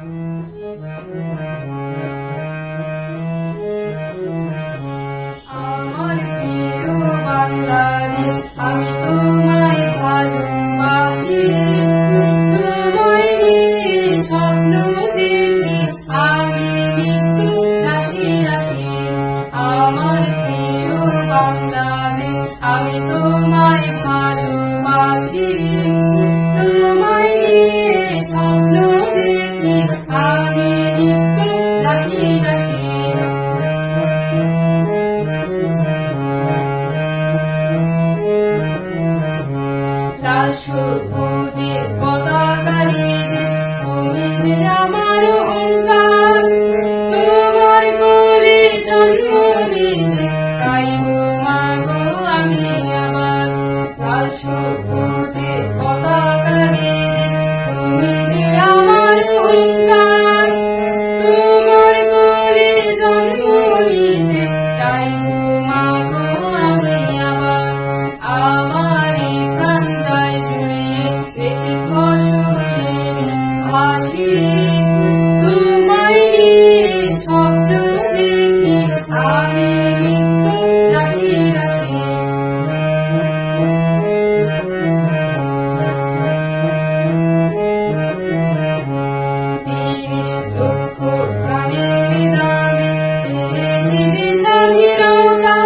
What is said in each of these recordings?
আমার প্রিয় বাংলাদেশ, আমি তোমায় ভালোবাসি, তোমায় নিয়ে স্বপ্ন দেখি আমি মৃত্যু রাশি রাশি। আমার প্রিয় বাংলাদেশ, আমি তোমায় ভালোবাসি, তোমায় নিয়ে স্বপ্ন দেখি আমি মৃত্যু রাশি রাশি। লাল সবুজের পতাকারি দেশ, তুমি যে আমার অহংকার, তোমার কোলে জন্ম নিতে চাইব মাগো আমি আবার। লাল সবুজের পতাকারি দেশ, তুমি যে আমার অহংকার, তোমার কোলে জন্ম নিতে চাইব মাগো আমি আবার। আমার এই প্রাণ যায় জুড়িয়ে পেতে ফসলের হাসি, তোমায় নিয়ে স্বপ্ন দেখি আমি মৃত্যু রাশি রাশি। তিরিশ লক্ষ প্রাণের দামে পেয়েছি যে স্বাধীনতা,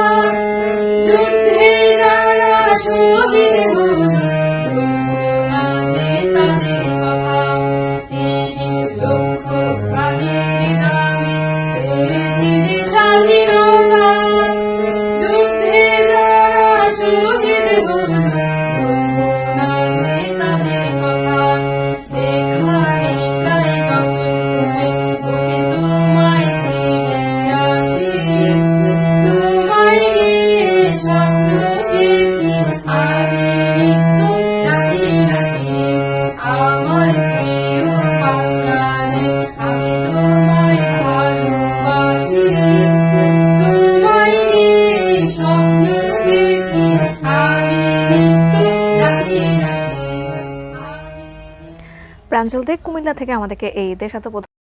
যুদ্ধে যারা শহীদ হলো ভুলবো না যে তাদের কথা। ৩০ লক্ষ প্রাণের দামে পেয়েছি যে স্বাধীনতা, যুদ্ধে যারা শহীদ হলো ভুলবো না যে তাদের কথা। যেখানে চাই যতন করে বুকে তোমায় ফিরে আসি, তোমায় নিয়ে স্বপ্ন দেখি আমি মৃত্যু রাশি রাশি। আমার প্রিয় বাংলাদেশ, আমি তোমায় ভালোবাসি, তোমায় নিয়ে স্বপ্ন দেখি আমি মৃত্যু রাশি রাশি। প্রাঞ্জল দে কুমিল্লা থেকে আমাদেরকে এই দেশাত্মবোধক